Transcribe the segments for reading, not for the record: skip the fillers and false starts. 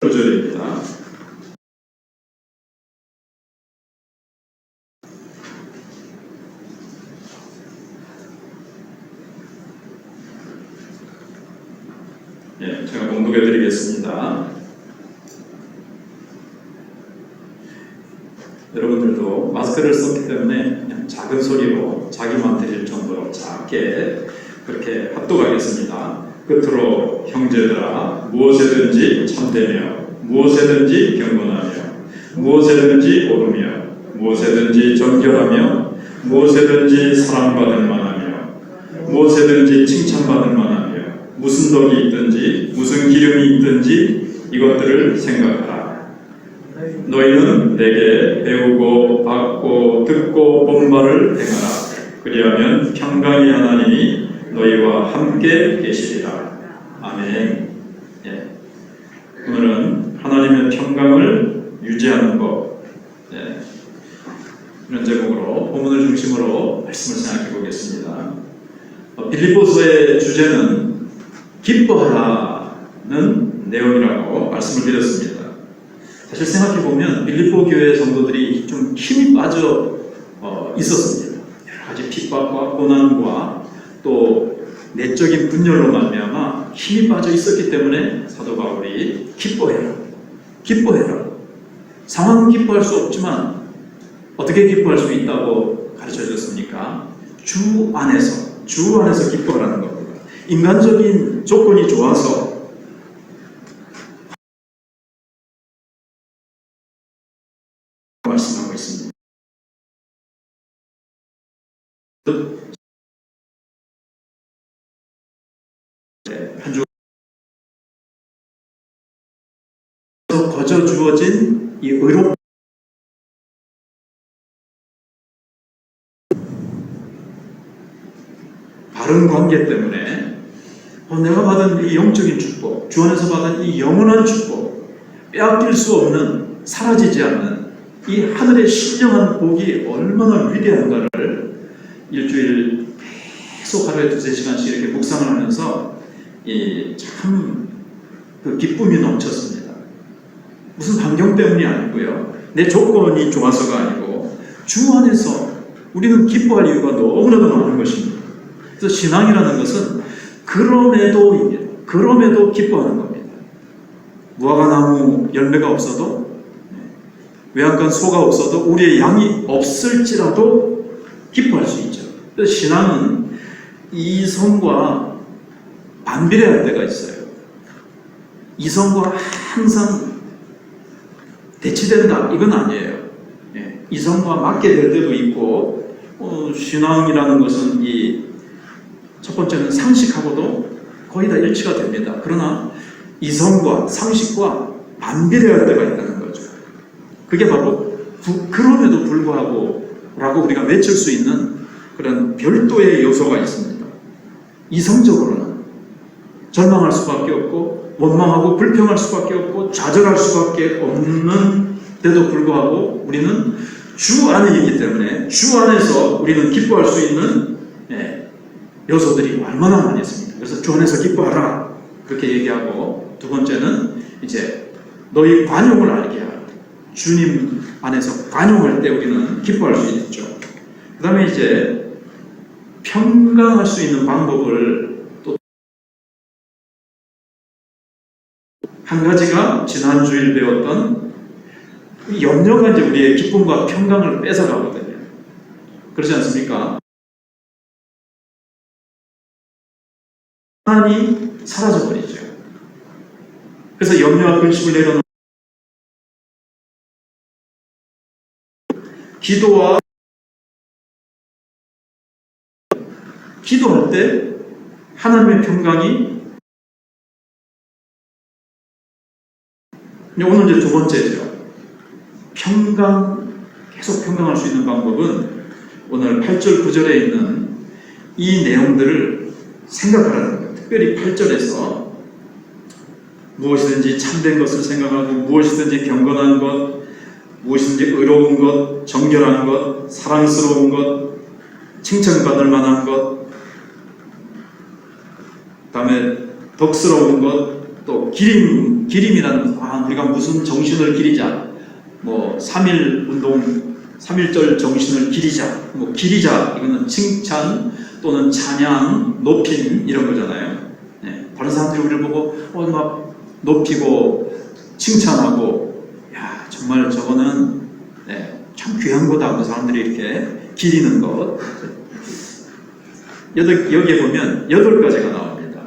구절입니다. 제가 봉독해 드리겠습니다. 여러분들도 마스크를 썼기 때문에 그냥 작은 소리로 자기만 들릴 정도로 작게 그렇게 합독하겠습니다. 끝으로 형제들아, 무엇에든지 참되며 무엇에든지 경건하며 무엇에든지 오르며 무엇에든지 정결하며 무엇에든지 사랑받을 만하며 무엇에든지 칭찬받을 만하며 무슨 덕이 있든지 무슨 기름이 있든지 이것들을 생각하라. 너희는 내게 배우고 받고 듣고 본 바를 행하라. 그리하면 평강의 하나님이 너희와 함께 계시리라. 아멘. 오늘은 하나님의 평강을 유지하는 법, 이런 제목으로 본문을 중심으로 말씀을 생각해 보겠습니다. 빌립보서의 주제는 기뻐하라는 내용이라고 말씀을 드렸습니다. 사실 생각해 보면 빌립보 교회 성도들이 좀 힘이 빠져 있었습니다. 여러 가지 핍박과 고난과 또 내적인 분열로 말미암아 힘이 빠져 있었기 때문에 사도 바울이 기뻐해라, 기뻐해라. 상황은 기뻐할 수 없지만 어떻게 기뻐할 수 있다고 가르쳐 줬습니까? 주 안에서 기뻐하라는 겁니다. 인간적인 조건이 좋아서 말씀하고 있습니다. 한 주 거저 주어진 이 의롭 바른 관계 때문에 내가 받은 이 영적인 축복, 주 안에서 받은 이 영원한 축복, 빼앗길 수 없는, 사라지지 않는 이 하늘의 신령한 복이 얼마나 위대한가를 일주일 계속 하루에 2-3시간씩 이렇게 묵상을 하면서 참 그 기쁨이 넘쳤습니다. 무슨 환경 때문이 아니고요, 내 조건이 좋아서가 아니고 주 안에서 우리는 기뻐할 이유가 너무나도 많은 것입니다. 그래서 신앙이라는 것은 그럼에도 기뻐하는 겁니다. 무화과나무 열매가 없어도, 외양간 소가 없어도, 우리의 양이 없을지라도 기뻐할 수 있죠. 그래서 신앙은 이성과 반비례할 때가 있어요. 이성과 항상 대치된다, 이건 아니에요. 이성과 맞게 될 때도 있고, 신앙이라는 것은 첫 번째는 상식하고도 거의 다 일치가 됩니다. 그러나 이성과 상식과 반비례할 때가 있다는 거죠. 그게 바로 그럼에도 불구하고 라고 우리가 외칠 수 있는 그런 별도의 요소가 있습니다. 이성적으로는 절망할 수밖에 없고 원망하고 불평할 수밖에 없고 좌절할 수밖에 없는 데도 불구하고 우리는 주 안에 있기 때문에 주 안에서 우리는 기뻐할 수 있는 요소들이 얼마나 많이 있습니다. 그래서 주 안에서 기뻐하라, 그렇게 얘기하고, 두 번째는 이제 너희 관용을 알게 하라. 주님 안에서 관용할 때 우리는 기뻐할 수 있죠. 그 다음에 이제 평강할 수 있는 방법을 또 한 가지가 지난 주일 배웠던 염려가 이제 우리의 기쁨과 평강을 뺏어가거든요. 그렇지 않습니까? 하나님이 사라져버리죠. 그래서 염려와 근심을 내려놓는 기도할 때 하나님의 평강이, 오늘 이제 두 번째죠. 계속 평강할 수 있는 방법은 오늘 8절 9절에 있는 이 내용들을 생각하라는 거예요. 특별히 8절에서 무엇이든지 참된 것을 생각하고 무엇이든지 경건한 것, 무엇이든지 의로운 것, 정결한 것, 사랑스러운 것, 칭찬받을 만한 것, 그 다음에 덕스러운 것, 또 기름 기림이라는 우리가 무슨 정신을 기리자, 뭐 3일 운동, 3일절 정신을 기리자, 뭐 기리자 이거는 칭찬 또는 찬양, 높임 이런 거잖아요. 다른 사람들이 우리를 보고 막 높이고 칭찬하고 야 정말 저거는 참 귀한 거다 하고 사람들이 이렇게 기리는 것. 여기에 보면 8가지가 나옵니다.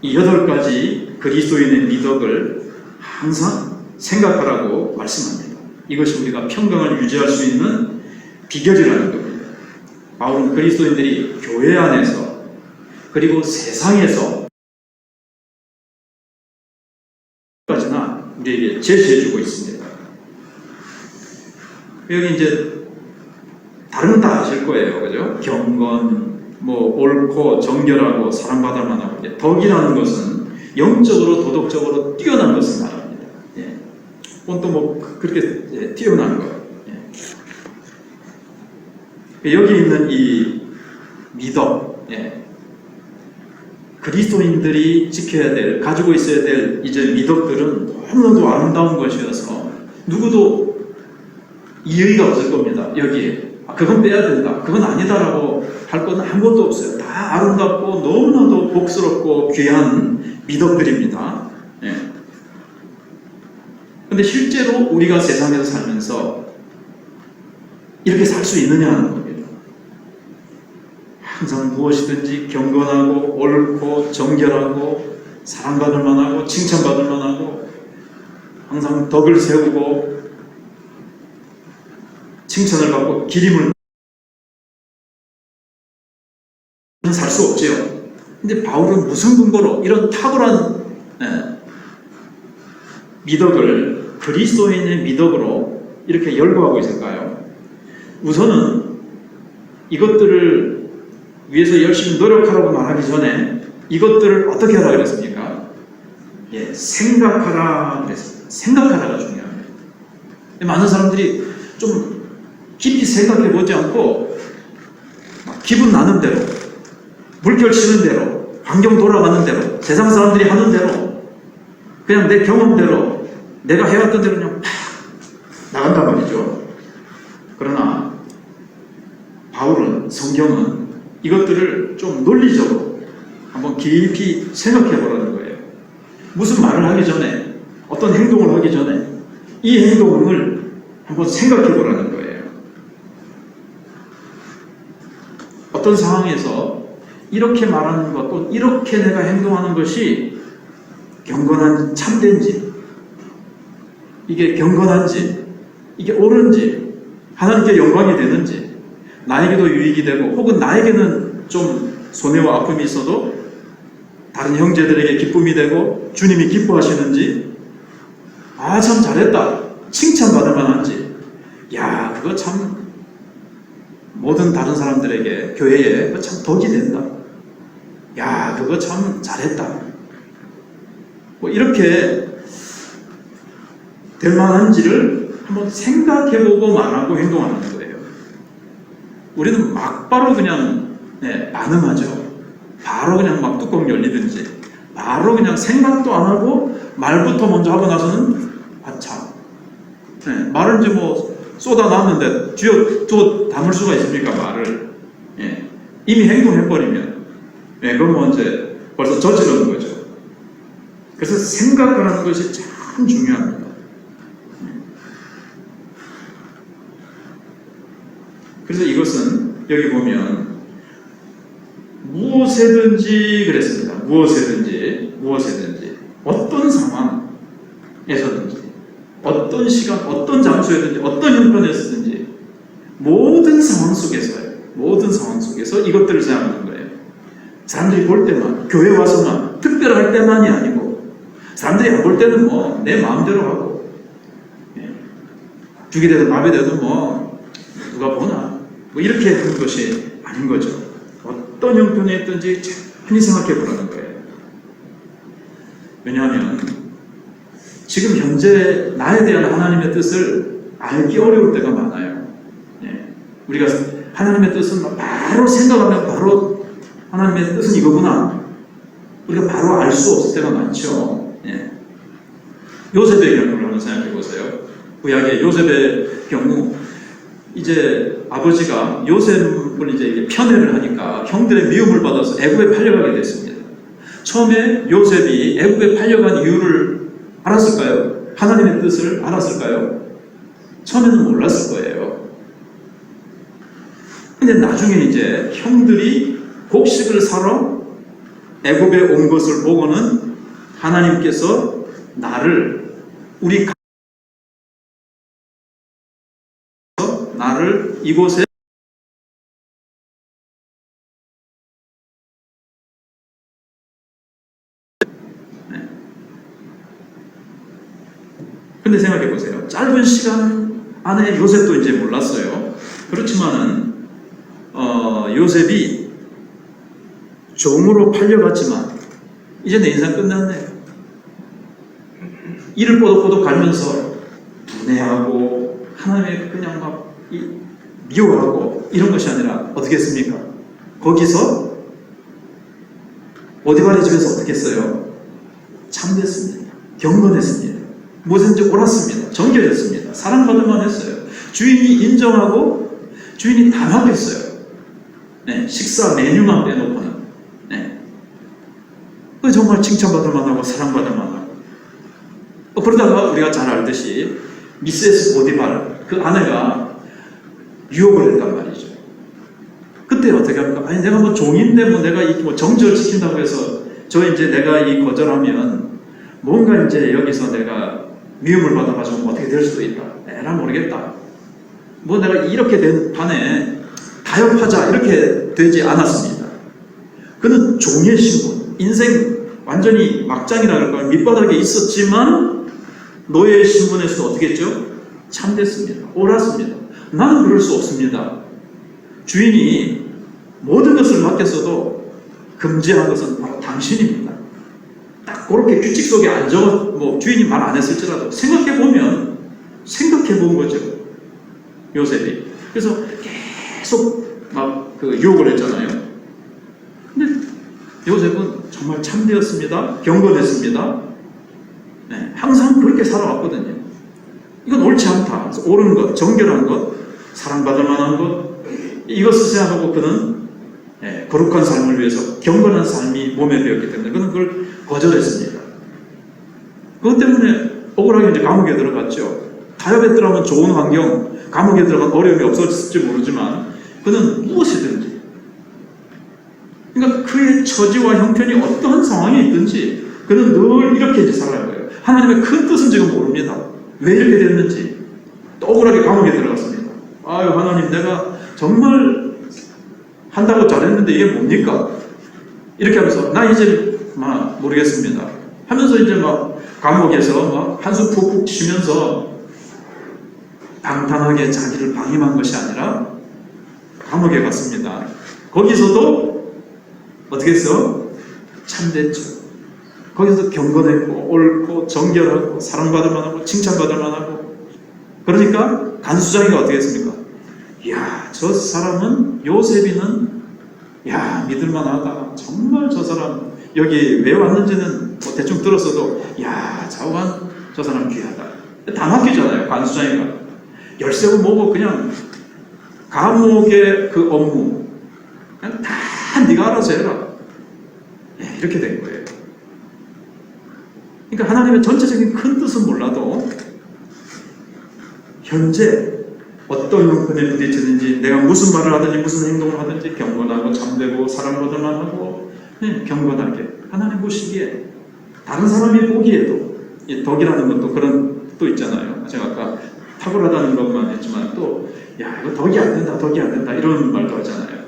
이 8가지 그리스도인의 미덕을 항상 생각하라고 말씀합니다. 이것이 우리가 평강을 유지할 수 있는 비결이라는 겁니다. 바울은 그리스도인들이 교회 안에서 그리고 세상에서 까지나 우리에게 제시해주고 있습니다. 여기 이제 다른 건 다 아실 거예요, 그죠? 경건, 뭐 옳고 정결하고 사랑받을 만하고 덕이라는 것은 영적으로 도덕적으로 뛰어난 것을 말합니다. 또 뭐 그렇게 뛰어난 거. 여기 있는 이 미덕, 그리스도인들이 지켜야 될, 가지고 있어야 될 이제 미덕들은 너무나도 아름다운 것이어서 누구도 이의가 없을 겁니다. 여기에 그건 빼야 된다, 그건 아니다라고 할 건 아무것도 없어요. 다 아름답고 너무나도 복스럽고 귀한 미덕들입니다. 근데 실제로 우리가 세상에서 살면서 이렇게 살 수 있느냐는 겁니다. 항상 무엇이든지 경건하고 옳고 정결하고 사랑받을 만하고 칭찬받을 만하고 항상 덕을 세우고 칭찬을 받고 기림을 살 수 없지요. 근데 바울은 무슨 근거로 이런 탁월한 미덕을 그리스도인의 미덕으로 이렇게 열거하고 있을까요? 우선은 이것들을 위해서 열심히 노력하라고 말하기 전에 이것들을 어떻게 하라 그랬습니까? 생각하라 그랬습니다. 생각하라가 중요합니다. 많은 사람들이 좀 깊이 생각해 보지 않고 기분 나는 대로, 물결 치는 대로, 환경 돌아가는 대로, 세상 사람들이 하는 대로, 그냥 내 경험대로, 내가 해왔던 대로 그냥 팍 나간단 말이죠. 그러나 바울은, 성경은 이것들을 좀 논리적으로 한번 깊이 생각해 보라는 거예요. 무슨 말을 하기 전에, 어떤 행동을 하기 전에 이 행동을 한번 생각해 보라는 거예요. 어떤 상황에서 이렇게 말하는 것, 또 이렇게 내가 행동하는 것이 경건한 참된지, 이게 경건한지, 이게 옳은지, 하나님께 영광이 되는지, 나에게도 유익이 되고 혹은 나에게는 좀 손해와 아픔이 있어도 다른 형제들에게 기쁨이 되고 주님이 기뻐하시는지, 참 잘했다, 칭찬받을 만한지, 그거 참 모든 다른 사람들에게, 교회에 그거 참 덕이 된다, 그거 참 잘했다, 뭐 이렇게 될 만한지를 한번 생각해보고 말하고 행동하는 거예요. 우리는 막바로 그냥 반응하죠. 바로 그냥 막 뚜껑 열리든지, 바로 그냥 생각도 안 하고 말부터 먼저 하고 나서는 말을 이제 뭐 쏟아놨는데 두어 담을 수가 있습니까, 말을? 이미 행동해버리면 그건 이제 벌써 저지르는 거죠. 그래서 생각하는 것이 참 중요합니다. 그래서 이것은 여기 보면 무엇에든지 그랬습니다. 무엇에든지 어떤 상황에서든지 어떤 시간, 어떤 장소에든지 어떤 형편에서든지 모든 상황 속에서 이것들을 생각하는 거예요. 사람들이 볼 때만, 교회 와서만, 특별할 때만이 아니고, 사람들이 안 볼 때는 뭐 내 마음대로 하고, 죽이 되든 마비 되든 뭐 누가 보나, 뭐 이렇게 하는 것이 아닌 거죠. 어떤 형편에 있든지 많이 생각해 보라는 거예요. 왜냐하면 지금 현재 나에 대한 하나님의 뜻을 알기 어려울 때가 많아요. 우리가 하나님의 뜻은 바로 생각하면 바로 하나님의 뜻은 이거구나, 우리가 바로 알 수 없을 때가 많죠. 요셉의 경우를 한번 생각해 보세요. 구약의 요셉의 경우, 이제 아버지가 요셉을 이제 편애를 하니까 형들의 미움을 받아서 애굽에 팔려가게 됐습니다. 처음에 요셉이 애굽에 팔려간 이유를 알았을까요? 하나님의 뜻을 알았을까요? 처음에는 몰랐을 거예요. 근데 나중에 이제 형들이 곡식을 사러 애굽에 온 것을 보고는 하나님께서 나를 이곳에 근데 생각해 보세요. 짧은 시간 안에 요셉도 이제 몰랐어요. 그렇지만은 요셉이 종으로 팔려갔지만 이제 내 인생 끝났네. 이를 뽀득뽀득 갈면서 분해하고 하나님의 그냥 막 미워하고 이런 것이 아니라 어떻게 했습니까? 거기서 보디발의 집에서 어떻게 했어요? 참됐습니다. 경건했습니다. 뭐든지 옳았습니다. 정결했습니다. 사랑받을 만했어요. 주인이 인정하고 주인이 다 맡겼어요. 네, 식사 메뉴만 빼놓고는. 네. 그 정말 칭찬받을 만하고 사랑받을 만하고. 그러다가 우리가 잘 알듯이 미세스 보디발 그 아내가 유혹을 했단 말이죠. 그때 어떻게 합니까? 아니 내가 뭐 종인데 뭐 내가 이 뭐 정절 지킨다고 해서 이제 내가 이 거절하면 뭔가 이제 여기서 내가 미움을 받아가지고 어떻게 될 수도 있다. 에라 모르겠다. 뭐 내가 이렇게 된 판에 타협하자 이렇게 되지 않았습니다. 그는 종의 신분, 인생 완전히 막장이라 할까요? 밑바닥에 있었지만 노예의 신분에서도 어떻게 했죠? 참됐습니다. 옳았습니다. 나는 그럴 수 없습니다. 주인이 모든 것을 맡겼어도 금지한 것은 바로 당신입니다. 딱 그렇게 규칙 속에 안 적어, 뭐 주인이 말 안 했을지라도 생각해 본 거죠. 요셉이. 그래서 계속 막 그 유혹을 했잖아요. 근데 요셉은 정말 참되었습니다. 경건했습니다. 네, 항상 그렇게 살아왔거든요. 이건 옳지 않다. 그래서 옳은 것, 정결한 것, 사랑받을 만한 것, 이것을 생각하고 그는 거룩한 삶을 위해서 경건한 삶이 몸에 배었기 때문에 그는 그걸 거절했습니다. 그것 때문에 억울하게 이제 감옥에 들어갔죠. 타협했더라면 좋은 환경, 감옥에 들어간 어려움이 없었을지 모르지만 그는 무엇이든지, 그러니까 그의 처지와 형편이 어떠한 상황이 있든지 그는 늘 이렇게 이제 살아갈 거예요. 하나님의 큰 뜻은 지금 모릅니다. 왜 이렇게 됐는지. 또 억울하게 감옥에 들어갔습니다. 아유 하나님, 내가 정말 한다고 잘했는데 이게 뭡니까? 이렇게 하면서 나 이제 막 모르겠습니다 하면서 이제 막 감옥에서 막 한숨 푹푹 쉬면서 방탕하게 자기를 방임한 것이 아니라 감옥에 갔습니다. 거기서도 어떻게 했어? 참됐죠. 거기서 경건했고 옳고 정결하고 사랑받을 만하고 칭찬받을 만하고. 그러니까 간수장이가 어떻게 했습니까? 이야, 저 사람은, 요셉이는 야 믿을만하다. 정말 저 사람 여기 왜 왔는지는 뭐 대충 들었어도 야 자우한 저 사람 귀하다. 다 맡기잖아요. 간수장이가 열쇠고 뭐고 그냥 감옥의 그 업무 그냥 다 네가 알아서 해라. 이렇게 된 거예요. 그러니까 하나님의 전체적인 큰 뜻은 몰라도 현재 어떤 형편에 부딪히는지, 내가 무슨 말을 하든지 무슨 행동을 하든지 경건하고 참되고 사랑받을 만하고 경건하게 하나님 보시기에, 다른 사람이 보기에도, 이 덕이라는 것도 그런 또 있잖아요. 제가 아까 탁월하다는 것만 했지만 또 야 이거 덕이 안 된다, 덕이 안 된다 이런 말도 하잖아요.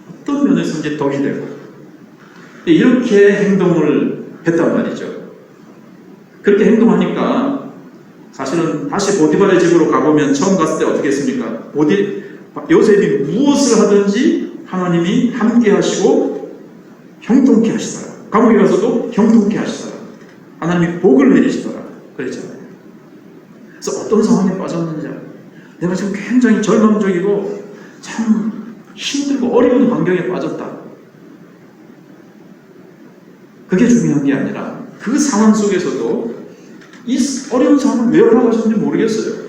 어떤 면에서 이제 덕이 되고 이렇게 행동을 했단 말이죠. 그렇게 행동하니까 사실은 다시 보디발의 집으로 가보면 처음 갔을 때 어떻게 했습니까? 요셉이 무엇을 하든지 하나님이 함께 하시고 형통케 하시더라. 감옥에 가서도 형통케 하시더라. 하나님이 복을 내리시더라. 그랬잖아요. 그래서 어떤 상황에 빠졌느냐, 내가 지금 굉장히 절망적이고 참 힘들고 어려운 환경에 빠졌다. 그게 중요한 게 아니라 그 상황 속에서도 이 어려운 상황을 왜 허락하셨는지 모르겠어요.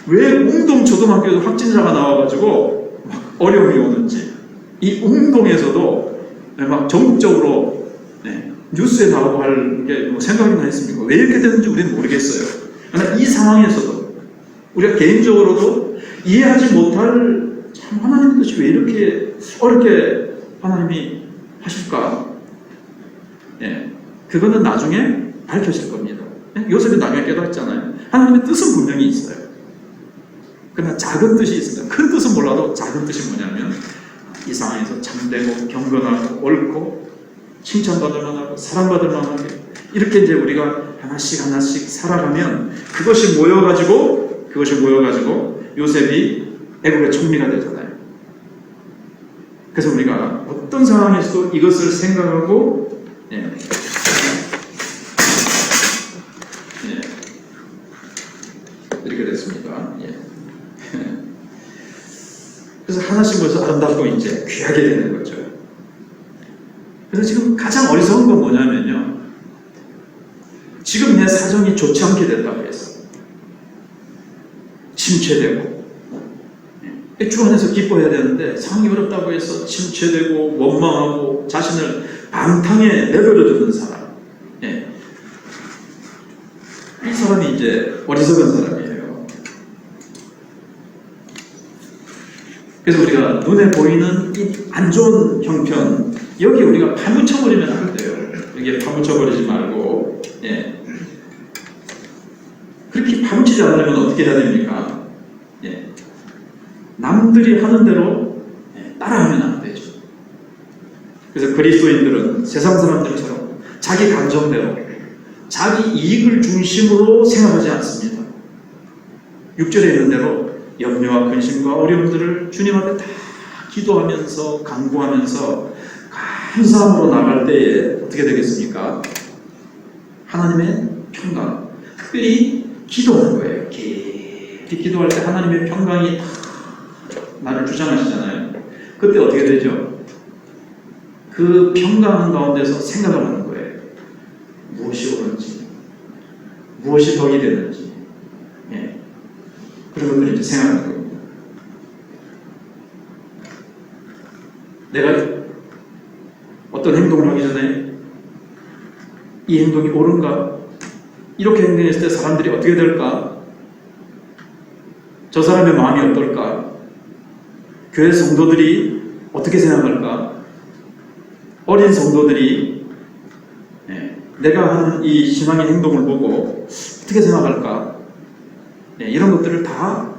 왜 웅동초등학교에서 확진자가 나와가지고 막 어려움이 오는지, 이 웅동에서도 막 전국적으로 뉴스에 나오고 할 게 뭐 생각이나 했습니까? 왜 이렇게 되는지 우리는 모르겠어요. 그러나 이 상황에서도 우리가 개인적으로도 이해하지 못할 참 하나님의 뜻이 왜 이렇게 어렵게 하나님이 하실까? 그거는 나중에 밝혀질 겁니다. 요셉이 나중에 깨닫잖아요. 하나님의 뜻은 분명히 있어요. 그러나 작은 뜻이 있습니다. 큰 뜻은 몰라도 작은 뜻이 뭐냐면 이 상황에서 참되고 경건하고 옳고 칭찬받을 만하고 사랑받을 만하게 이렇게 이제 우리가 하나씩 하나씩 살아가면 그것이 모여가지고 요셉이 애국의 총리가 되잖아요. 그래서 우리가 어떤 상황에서도 이것을 생각하고 이렇게 됐습니다. 그래서 하나씩 모여서 아름답고 이제 귀하게 되는 거죠. 그래서 지금 가장 어리석은 건 뭐냐면요. 지금 내 사정이 좋지 않게 됐다고 해서 침체되고 주 안에서 기뻐해야 되는데 상황이 어렵다고 해서 침체되고 원망하고 자신을 방탕에 내버려 두는 사람. 이 사람이 이제 어리석은 사람이에요. 그래서 우리가 눈에 보이는 이 안 좋은 형편, 여기 우리가 파묻혀버리면 안 돼요. 여기에 파묻혀버리지 말고, 그렇게 파묻히지 않으려면 어떻게 해야 됩니까? 남들이 하는 대로 따라하면 안 되죠. 그래서 그리스도인들은 세상 사람들처럼 자기 감정대로, 자기 이익을 중심으로 생각하지 않습니다. 6절에 있는 대로 염려와 근심과 어려움들을 주님 앞에 다 기도하면서 간구하면서 감사함으로 나갈 때에 어떻게 되겠습니까? 하나님의 평강, 특별히 기도하는 거예요. 깊이 기도할 때 하나님의 평강이 다 나를 주장하시잖아요. 그때 어떻게 되죠? 그 평강 가운데서 생각을 하는 거예요. 무엇이 옳은지, 무엇이 덕이 되는지, 그런 것들을 이제 생각하는 겁니다. 내가 어떤 행동을 하기 전에 이 행동이 옳은가? 이렇게 행동했을 때 사람들이 어떻게 될까? 저 사람의 마음이 어떨까? 교회 성도들이 어떻게 생각할까? 어린 성도들이 내가 하는 이 신앙의 행동을 보고 어떻게 생각할까? 이런 것들을 다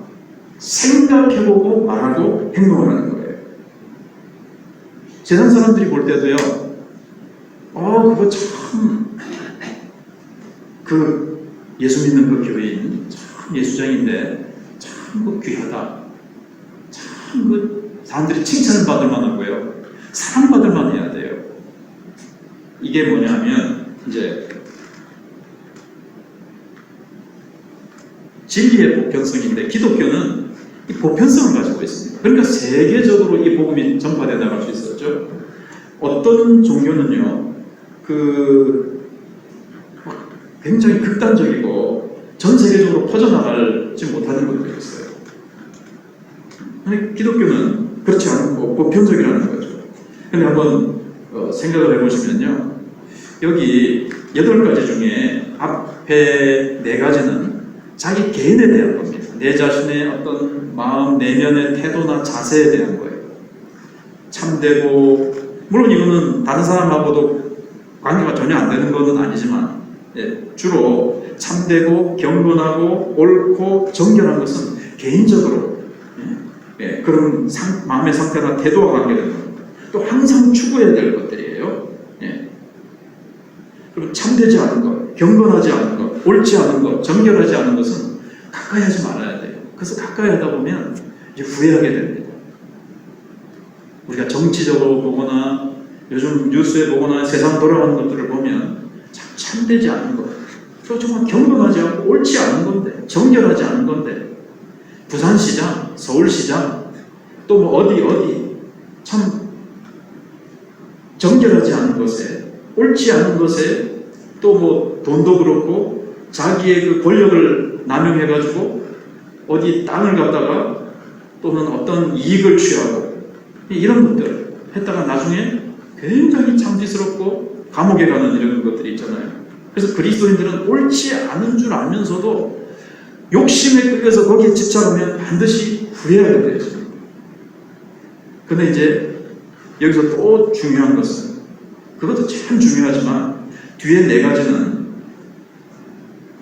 생각해보고 말하고 행동을 하는 거예요. 세상 사람들이 볼 때도요, 그거 참, 예수 믿는 그 교인, 참 예수장인데, 참 귀하다. 참 사람들이 칭찬을 받을 만하고요. 사랑받을 만해야 돼요. 이게 뭐냐면, 이제, 진리의 보편성인데, 기독교는 이 보편성을 가지고 있습니다. 그러니까 세계적으로 이 복음이 전파되어 나갈 수 있었죠. 어떤 종교는요, 굉장히 극단적이고 전 세계적으로 퍼져나갈지 못하는 것도 있어요. 기독교는 그렇지 않고 보편적이라는 거죠. 근데 한번 생각을 해보시면요, 여기 8가지 중에 앞에 4가지는 자기 개인에 대한 겁니다. 내 자신의 어떤 마음, 내면의 태도나 자세에 대한 거예요. 참되고, 물론 이거는 다른 사람하고도 관계가 전혀 안 되는 것은 아니지만, 주로 참되고 경건하고 옳고 정결한 것은 개인적으로 그런 마음의 상태나 태도와 관계되는 겁니다. 또 항상 추구해야 될 것들이에요. 그리고 참되지 않은 것, 경건하지 않은 것, 옳지 않은 것, 정결하지 않은 것은 가까이 하지 말아야 돼요. 그래서 가까이 하다 보면 이제 후회하게 됩니다. 우리가 정치적으로 보거나 요즘 뉴스에 보거나 세상 돌아가는 것들을 보면 참되지 않은 것, 또 정말 경건하지 않고 옳지 않은 건데, 정결하지 않은 건데, 부산시장, 서울시장, 또 뭐 어디 참 정결하지 않은 것에, 옳지 않은 것에, 또 뭐 돈도 그렇고 자기의 그 권력을 남용해가지고 어디 땅을 갖다가 또는 어떤 이익을 취하고 이런 것들 했다가 나중에 굉장히 창피스럽고 감옥에 가는 이런 것들이 있잖아요. 그래서 그리스도인들은 옳지 않은 줄 알면서도 욕심에 끌려서 거기에 집착하면 반드시 후회하게 되죠. 근데 이제 여기서 또 중요한 것은, 그것도 참 중요하지만 뒤에 네 가지는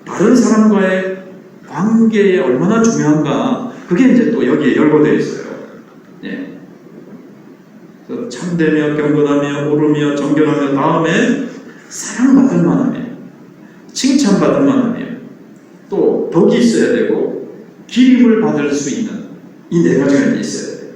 다른 사람과의 관계에 얼마나 중요한가, 그게 이제 또 여기에 열거되어 있어요. 예. 그래서 참되며 경건하며 오르며 정결하며 다음에 사랑받을 만하며 칭찬받을 만하며 또 덕이 있어야 되고 기림을 받을 수 있는 이 네 가지가 이제 있어야 돼요.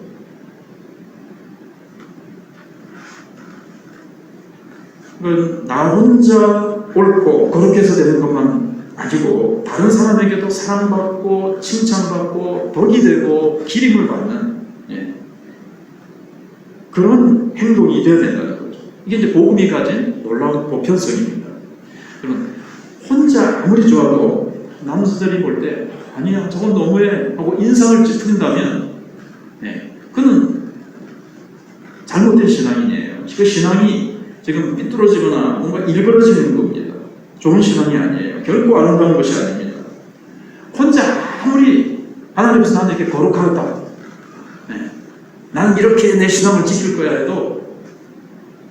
그건 나 혼자 옳고 그렇게 해서 되는 것만 아니고 다른 사람에게도 사랑받고 칭찬받고 덕이 되고 기림을 받는, 예, 그런 행동이 되어야 된다는 거죠. 이게 이제 복음이 가진 놀라운 보편성입니다. 그럼 혼자 아무리 좋아도 남들이 볼 때 아니야 저건 너무해 하고 인상을 찌푸린다면, 예, 그는 잘못된 신앙이에요. 그 신앙이 지금 삐뚤어지거나 뭔가 일그러지는 겁니다. 좋은 신앙이 아니에요. 결코 아름다운 것이 아닙니다. 혼자 아무리 하나님께서 나는 이렇게 거룩하다, 네, 나는 이렇게 내 신앙을 지킬 거야 해도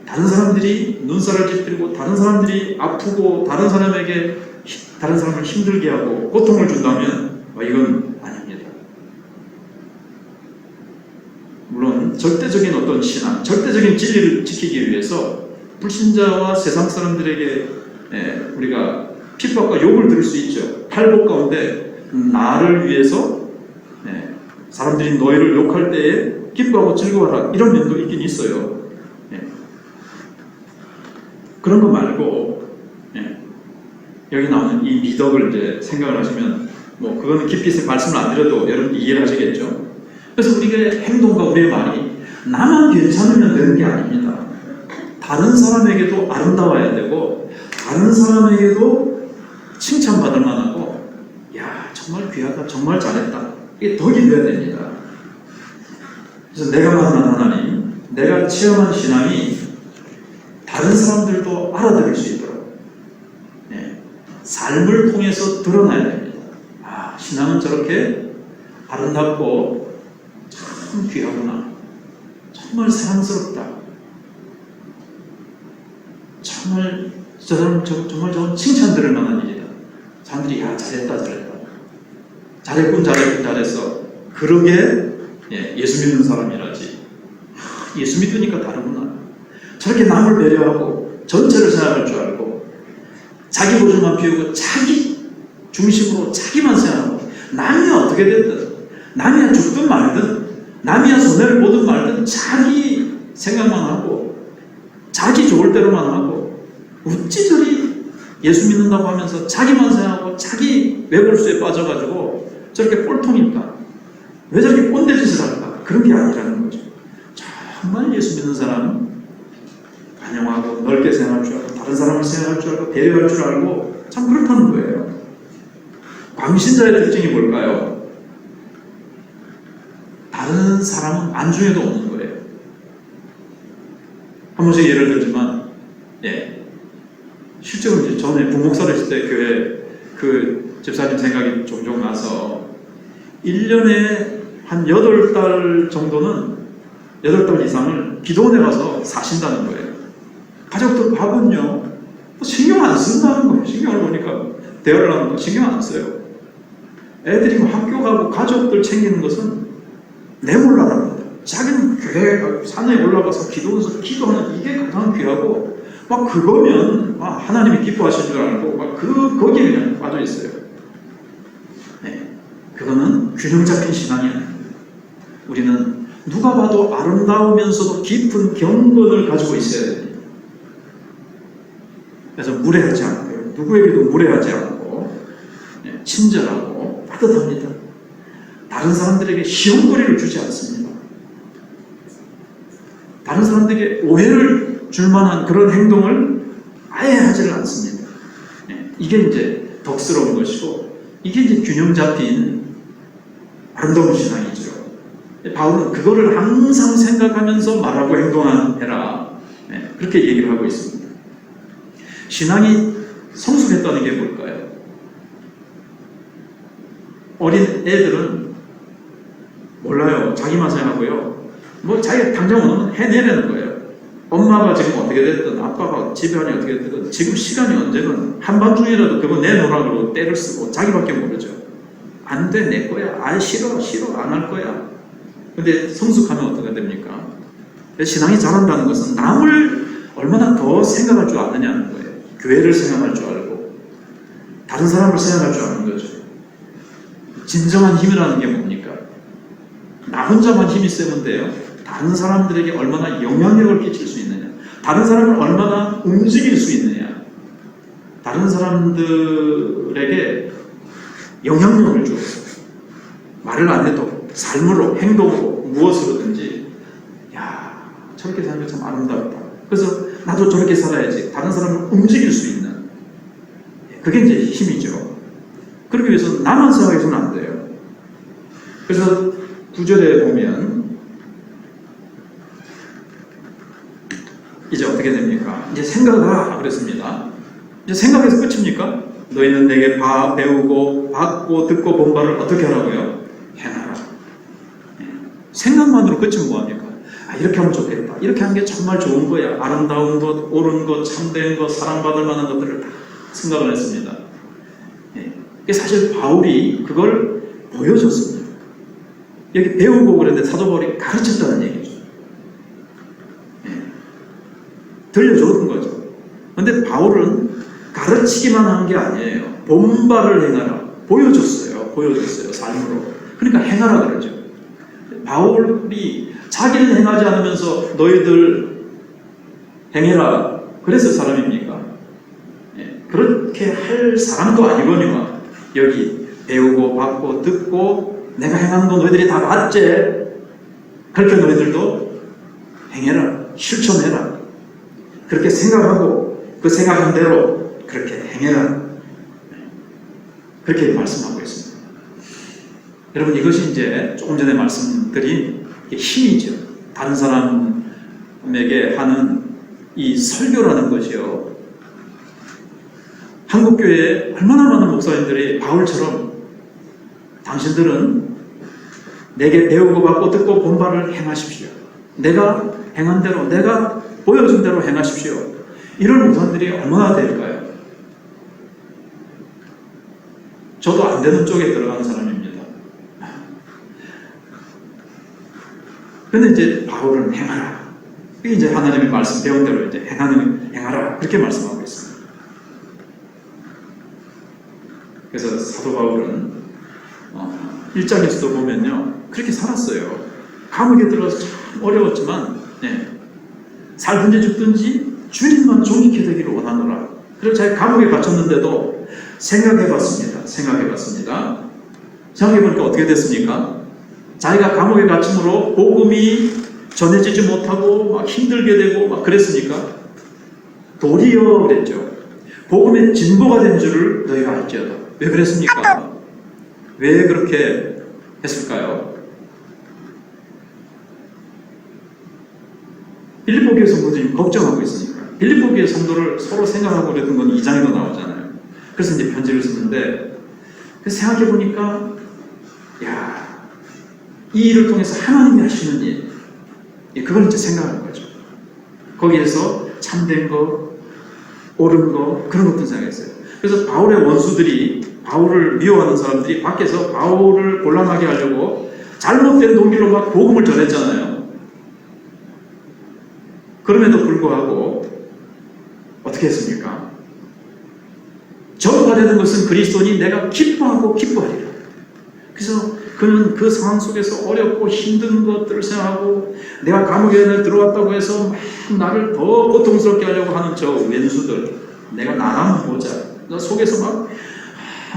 다른 사람들이 눈살을 찌푸리고 다른 사람들이 아프고 다른 사람을 힘들게 하고 고통을 준다면 이건 아닙니다. 물론 절대적인 어떤 신앙, 절대적인 진리를 지키기 위해서 불신자와 세상 사람들에게 우리가 핍박과 욕을 들을 수 있죠. 팔복 가운데 나를 위해서 사람들이 너희를 욕할 때에 기뻐하고 즐거워하라, 이런 면도 있긴 있어요. 그런 거 말고 여기 나오는 이 미덕을 이제 생각을 하시면 뭐 그거는 깊이 말씀을 안 드려도 여러분 이해를 하시겠죠. 그래서 우리의 행동과 우리의 말이 나만 괜찮으면 되는 게 아닙니다. 다른 사람에게도 아름다워야 되고 다른 사람에게도 칭찬받을 만하고 야 정말 귀하다, 정말 잘했다, 이게 덕이 되어야 됩니다. 그래서 내가 만난 하나님, 내가 체험한 신앙이 다른 사람들도 알아들을 수 있도록 삶을 통해서 드러나야 됩니다. 아, 신앙은 저렇게 아름답고 참 귀하구나, 정말 사랑스럽다, 정말 저 사람 정말 저건 칭찬 들을 만한 일이다. 사람들이 야 잘했다 잘했군 잘했어, 그러게 예수 믿는 사람이라지. 예수 믿으니까 다르구나. 저렇게 남을 배려하고 전체를 생각할 줄 알고 자기 보조만 피우고 자기 중심으로 자기만 생각하고 남이 어떻게 됐든 남이야 죽든 말든 남이야 손해를 보든 말든 자기 생각만 하고 자기 좋을 대로만 하고 어찌 저리 예수 믿는다고 하면서 자기만 생각하고 자기 외골수에 빠져가지고 저렇게 꼴통일까? 왜 저렇게 꼰대짓을 할까? 그런 게 아니라는 거죠. 정말 예수 믿는 사람은 반영하고 넓게 생각할 줄 알고 다른 사람을 생각할 줄 알고 배려할 줄 알고 참 그렇다는 거예요. 광신자의 특징이 뭘까요? 다른 사람은 안중에도 없는 거예요. 한 번씩 예를 들지만 실제로 이제 전에 부목사를 했을 때 교회 그 집사님 생각이 종종 나서 1년에 한 8달 정도는 8달 이상을 기도원에 가서 사신다는 거예요. 가족들 밥은요 신경 안 쓴다는 거예요. 신경을 보니까 대화를 하는 거 신경 안 써요. 애들이 학교 가고 가족들 챙기는 것은 내몰라랍니다. 자기는 교회 산에 올라가서 기도원에서 기도하는 이게 가장 귀하고 막 그거면 하나님이 기뻐하실 줄 알고 막 거기에 그냥 빠져 있어요. 그거는 균형 잡힌 신앙이 아닙니다. 우리는 누가 봐도 아름다우면서도 깊은 경건을 가지고 있어야 됩니다. 그래서 무례하지 않고요. 누구에게도 무례하지 않고 친절하고 따뜻합니다. 다른 사람들에게 시험거리를 주지 않습니다. 다른 사람들에게 오해를 줄 만한 그런 행동을 아예 하지를 않습니다. 이게 이제 덕스러운 것이고 이게 이제 균형 잡힌 아름다운 신앙이죠. 바울은 그거를 항상 생각하면서 말하고 행동해라. 그렇게 얘기를 하고 있습니다. 신앙이 성숙했다는 게 뭘까요? 어린 애들은 몰라요. 자기만 생각하고요. 뭐 자기가 당장 오는 해내려는 거예요. 엄마가 지금 어떻게 됐든 아빠가 집안이 어떻게 됐든 지금 시간이 언제든 한밤중이라도 그거 내놓으라고 때를 쓰고 자기밖에 모르죠. 안 돼, 내 거야. 아, 싫어, 안 할 거야. 근데 성숙하면 어떻게 됩니까? 신앙이 자란다는 것은 남을 얼마나 더 생각할 줄 아느냐는 거예요. 교회를 생각할 줄 알고 다른 사람을 생각할 줄 아는 거죠. 진정한 힘이라는 게 뭡니까? 나 혼자만 힘이 세면 돼요. 다른 사람들에게 얼마나 영향력을 끼칠 수 있느냐, 다른 사람을 얼마나 움직일 수 있느냐, 다른 사람들에게 영향력을 주어서 말을 안 해도 삶으로, 행동으로, 무엇으로든지 야, 저렇게 사는 게 참 아름답다. 그래서 나도 저렇게 살아야지. 다른 사람을 움직일 수 있는, 그게 이제 힘이죠. 그러기 위해서 나만 생각해서는 안 돼요. 그래서 9절에 보면 이제 어떻게 됩니까? 이제 생각하라 그랬습니다. 이제 생각해서 끝입니까? 너희는 내게 배우고 받고 듣고 본 바를 어떻게 하라고요? 행하라. 생각만으로 끝이면 뭐합니까? 아, 이렇게 하면 좋겠다. 이렇게 하는 게 정말 좋은 거야. 아름다운 것, 옳은 것, 참된 것, 사랑받을 만한 것들을 다 생각을 했습니다. 사실 바울이 그걸 보여줬습니다. 여기 배우고 그랬는데 사도 바울이 가르쳤다는 얘기죠. 들려줬던 거죠. 그런데 바울은 가르치기만 한 게 아니에요. 본바를 행하라. 보여줬어요. 삶으로. 그러니까 행하라 그러죠. 바울이 자기는 행하지 않으면서 너희들 행해라. 그래서 사람입니까? 그렇게 할 사람도 아니거니와 여기 배우고 받고 듣고 내가 행하는 거 너희들이 다 봤지? 그렇게 너희들도 행해라. 실천해라. 그렇게 생각하고 그 생각한 대로 그렇게 행해라. 그렇게 말씀하고 있습니다. 여러분, 이것이 이제 조금 전에 말씀드린 힘이죠. 다른 사람에게 하는 이 설교라는 것이요. 한국교회에 얼마나 많은 목사님들이 바울처럼 당신들은 내게 배우고 받고 듣고 본 바를 행하십시오. 내가 행한 대로, 내가 보여준 대로 행하십시오. 이런 목사님들이 얼마나 될까요? 저도 안 되는 쪽에 들어가는 사람입니다. 그런데 이제 바울은 행하라. 이게 이제 하나님의 말씀 배운 대로 이제 행하라. 그렇게 말씀하고 있습니다. 그래서 사도 바울은 1장에서도 보면요. 그렇게 살았어요. 감옥에 들어가서 참 어려웠지만 살든지 죽든지 주님만 존귀케 되기를 원하노라. 그래서 자기 감옥에 갇혔는데도 생각해봤습니다. 생각해보니까 어떻게 됐습니까? 자기가 감옥에 갇힘으로 복음이 전해지지 못하고 막 힘들게 되고 막 그랬으니까 도리어 그랬죠. 복음의 진보가 된 줄을 너희가 알지어다. 왜 그랬습니까? 왜 그렇게 했을까요? 빌립보 교회 성도들이 걱정하고 있으니까. 빌립보 교회 성도를 서로 생각하고 그랬던 건 2장에도 나오잖아요. 그래서 이제 편지를 쓰는데, 그래서 생각해보니까 이 일을 통해서 하나님이 하시는 일, 그걸 이제 생각하는 거죠. 거기에서 참된 거, 옳은 거, 그런 것도 생각했어요. 그래서 바울의 원수들이, 바울을 미워하는 사람들이 밖에서 바울을 곤란하게 하려고 잘못된 동기로 막 복음을 전했잖아요. 그럼에도 불구하고 어떻게 했습니까? 저가 되는 것은 그리스도니 내가 기뻐하고 기뻐하리라. 그래서 그는 그 상황 속에서 어렵고 힘든 것들을 생각하고 내가 감옥에 들어왔다고 해서 막 나를 더 고통스럽게 하려고 하는 저 왼수들, 내가 나가면 보자. 나 속에서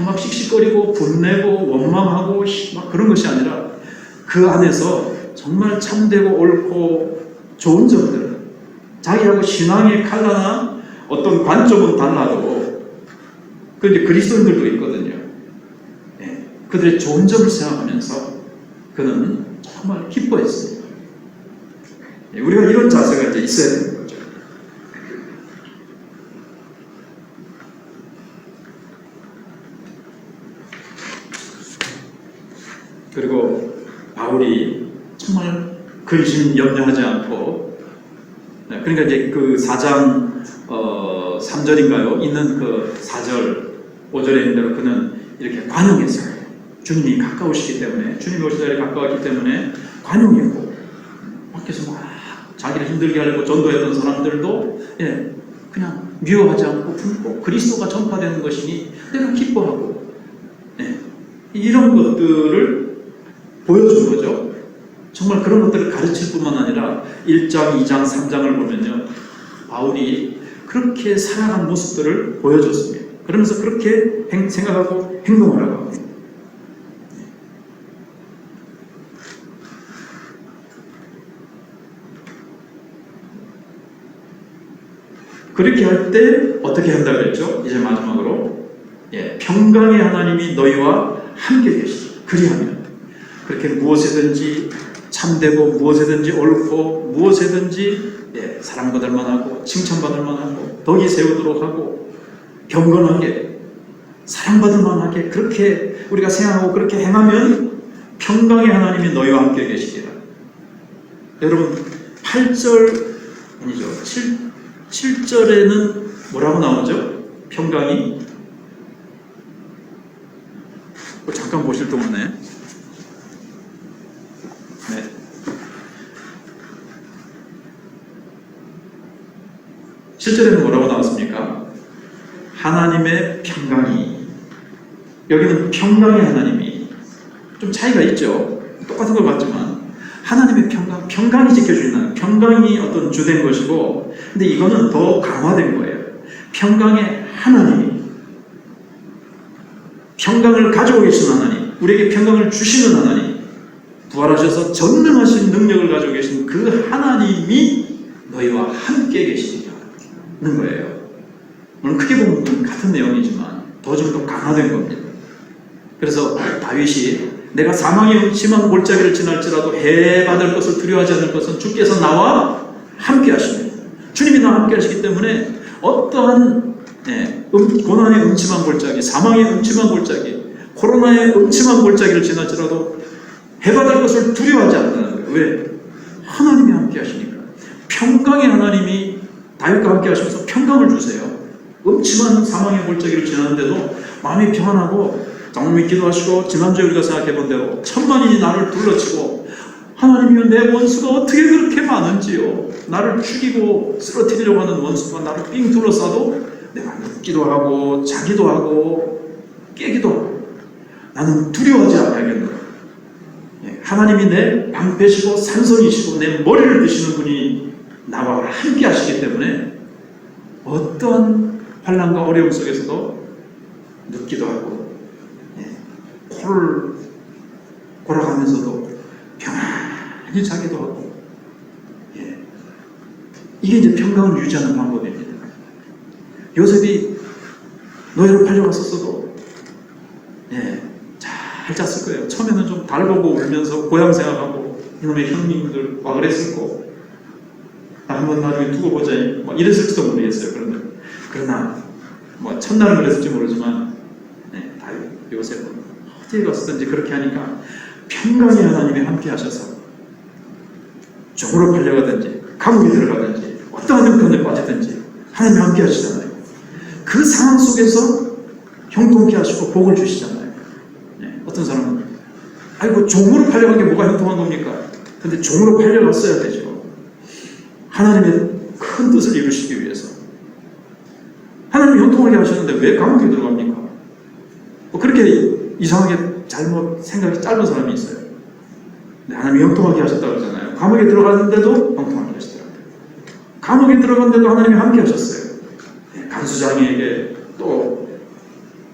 막 씩씩거리고 분내고 원망하고 막 그런 것이 아니라 그 안에서 정말 참되고 옳고 좋은 점들, 자기하고 신앙의 칼라나 어떤 관점은 달라도, 그런데 그리스도인들도 있거든요. 예, 그들의 좋은 점을 생각하면서 그는 정말 기뻐했습니다. 예, 우리가 이런 자세가 이제 있어야 되는 거죠. 그리고 바울이 정말 근심 염려하지 않고, 그러니까 이제 그 4장 3절인가요? 있는 그 4절, 5절에 있는 대로 그는 이렇게 관용했어요. 주님이 가까우시기 때문에, 주님이 오신 자리에 가까웠기 때문에 관용했고, 밖에서 막 자기를 힘들게 하려고 전도했던 사람들도 그냥 미워하지 않고 품고 그리스도가 전파되는 것이니 내가 기뻐하고, 이런 것들을 보여준 거죠. 정말 그런 것들을 가르칠 뿐만 아니라 1장, 2장, 3장을 보면요, 바울이 그렇게 살아간 모습들을 보여줬습니다. 그러면서 그렇게 생각하고 행동하라고 합니다. 그렇게 할 때 어떻게 한다고 했죠? 이제 마지막으로 평강의 하나님이 너희와 함께 계시다. 그리하면 그렇게 무엇이든지 참되고 무엇이든지 옳고 무엇이든지 사랑받을 만하고 칭찬받을 만하고 덕이 세우도록 하고 경건하게 사랑받을 만하게 그렇게 우리가 생각하고 그렇게 행하면 평강의 하나님이 너희와 함께 계시리라. 여러분 8절 아니죠. 7절에는 뭐라고 나오죠? 평강이 잠깐 보실 동안에 실제로는 뭐라고 나왔습니까? 하나님의 평강이, 여기는 평강의 하나님이 좀 차이가 있죠. 똑같은 것 같지만 하나님의 평강이 지켜주는 평강이 어떤 주된 것이고, 근데 이거는 더 강화된 거예요. 평강의 하나님이, 평강을 가지고 계시는 하나님, 우리에게 평강을 주시는 하나님, 부활하셔서 전능하신 능력을 가지고 계신 그 하나님이 너희와 함께 계시리라는 거예요. 물론 크게 보면 같은 내용이지만 더 좀 더 강화된 겁니다. 그래서 다윗이 내가 사망의 심한 골짜기를 지날지라도 해받을 것을 두려워하지 않을 것은 주께서 나와 함께 하십니다. 주님이 나와 함께 하시기 때문에 어떠한 고난의 음침한 골짜기, 사망의 음침한 골짜기, 코로나의 음침한 골짜기를 지날지라도 해받을 것을 두려워하지 않는다는 거예요. 왜? 하나님이 함께 하시니까. 평강의 하나님이 다윗과 함께 하시면서 평강을 주세요. 음침한 사망의 골짜기를 지나는데도 마음이 평안하고, 장로님이 기도하시고 지난주에 우리가 생각해본 대로 천만인이 나를 둘러치고 하나님이여 내 원수가 어떻게 그렇게 많은지요. 나를 죽이고 쓰러뜨리려고 하는 원수가 나를 삥 둘러싸도 내가 눕기도 하고 자기도 하고 깨기도 하고 나는 두려워하지 않아야겠노라. 하나님이 내 방패시고 산성이시고 내 머리를 드시는 분이 나와 함께 하시기 때문에 어떠한 환난과 어려움 속에서도 눕기도 하고 코를 골아가면서도 평안히 자기도 하고, 이게 이제 평강을 유지하는 방법입니다. 요셉이 노예로 팔려갔었어도 잘 잤을 거예요. 처음에는 좀 달보고 울면서 고향 생각하고 이놈의 형님들 와 그랬을 거고, 한번 나중에 두고 보자 뭐 이랬을지도 모르겠어요. 그러나 뭐 첫날은 그랬을지 모르지만 요셉은 어디에 갔든지 그렇게 하니까 평강의 하나님이 함께 하셔서 종으로 팔려가든지 감옥에 들어가든지 어떠한 형편에 빠지든지 하나님이 함께 하시잖아요. 그 상황 속에서 형통케 하시고 복을 주시잖아요. 어떤 사람은 아이고 종으로 팔려간 게 뭐가 형통한 겁니까? 근데 종으로 팔려갔어야 되죠. 하나님의 큰 뜻을 이루시기 위해서. 하나님이 형통하게 하셨는데 왜 감옥에 들어갑니까? 그렇게 이상하게 잘못 생각이 짧은 사람이 있어요. 하나님이 형통하게 하셨다고 그러잖아요. 감옥에 들어갔는데도 형통하게 하시더라고요. 감옥에 들어갔는데도 하나님이 함께 하셨어요. 간수장에게 또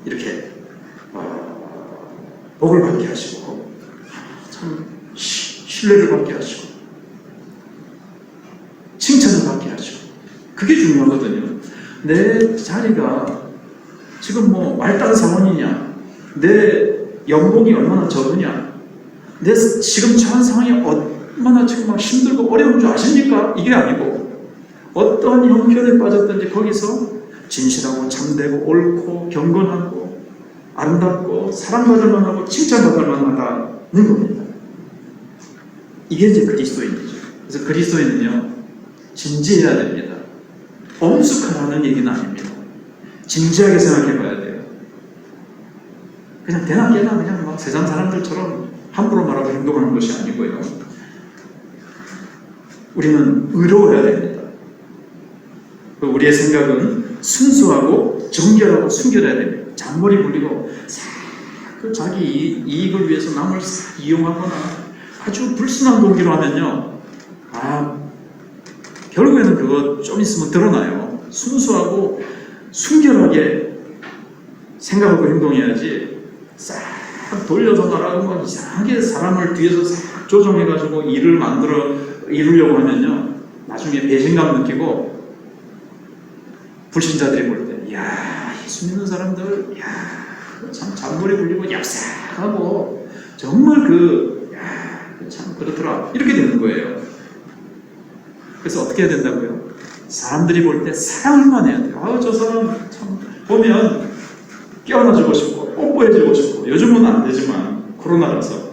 이렇게 복을 받게 하시고 참 신뢰를 받게 하시고 칭찬을 받게 하시고, 그게 중요하거든요. 내 자리가 지금 뭐 말단 상황이냐, 내 연봉이 얼마나 적으냐, 내 지금 처한 상황이 얼마나 지금 막 힘들고 어려운 줄 아십니까? 이게 아니고 어떠한 형편에 빠졌든지 거기서 진실하고 참되고 옳고 경건하고 아름답고 사랑받을 만하고 칭찬받을 만하다는 겁니다. 이게 이제 그리스도인이죠. 그래서 그리스도인은요, 진지해야 됩니다. 엄숙하라는 얘기는 아닙니다. 진지하게 생각해 봐야 돼요. 그냥 대나 깨나 그냥 막 세상 사람들처럼 함부로 말하고 행동하는 것이 아니고요. 우리는 의로워야 됩니다. 우리의 생각은 순수하고 정결하고 순결해야 됩니다. 잔머리 굴리고 자기 이익을 위해서 남을 이용하거나 아주 불순한 동기로 하면요, 결국에는 그거 좀 있으면 드러나요. 순수하고 순결하게 생각하고 행동해야지 싹 돌려서 말하고 막 이상하게 사람을 뒤에서 싹 조정해가지고 일을 이루려고 하면요, 나중에 배신감 느끼고 불신자들이 볼 때, 야, 예수 믿는 사람들, 야, 참 잔머리 굴리고 얍삭하고 정말 참 그렇더라, 이렇게 되는 거예요. 그래서 어떻게 해야 된다고요? 사람들이 볼 때 사랑을만 해야 돼요. 저 사람 참 보면 껴안아주고 싶고 뽀뽀해주고 싶고, 요즘은 안 되지만 코로나라서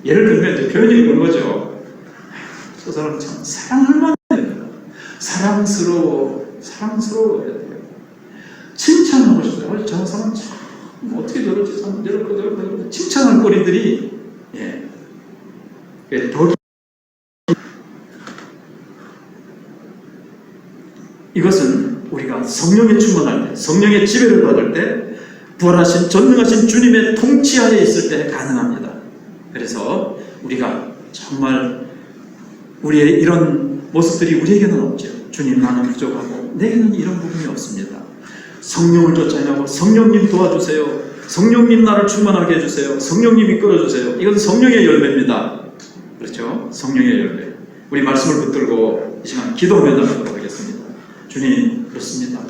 예를 들면 이제 표현이 이런 거죠. 저 사람 참 사랑을만 해야 됩니다. 사랑스러워야 돼요. 칭찬하고 싶어요. 저 사람 참 어떻게 저러지, 참 저렇고 칭찬할 거리들이, 더 이것은 우리가 성령에 충만할 때, 성령의 지배를 받을 때, 부활하신 전능하신 주님의 통치하에 있을 때 가능합니다. 그래서 우리가 정말 우리의 이런 모습들이 우리에게는 없죠. 주님, 나는 부족하고 내게는 이런 부분이 없습니다. 성령을 쫓아내고 성령님 도와주세요. 성령님 나를 충만하게 해주세요. 성령님 이끌어주세요. 이건 성령의 열매입니다. 그렇죠? 성령의 열매. 우리 말씀을 붙들고 이 시간 기도하며 나가도록 하겠습니다. 주님, 그렇습니다.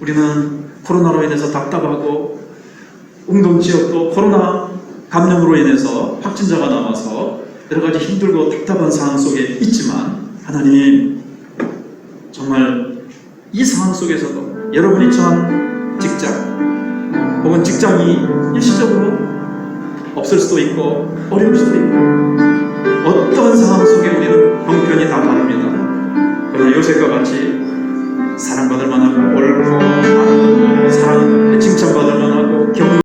우리는 코로나로 인해서 답답하고 운동지역도 코로나 감염으로 인해서 확진자가 나와서 여러 가지 힘들고 답답한 상황 속에 있지만, 하나님, 정말 이 상황 속에서도 여러분이 처한 직장 혹은 직장이 일시적으로 없을 수도 있고 어려울 수도 있고, 어떤 상황 속에 우리는 형편이 다 다릅니다. 그러나 요셉과 같이 사랑받을 만하고 옳고 칭찬받을 만하고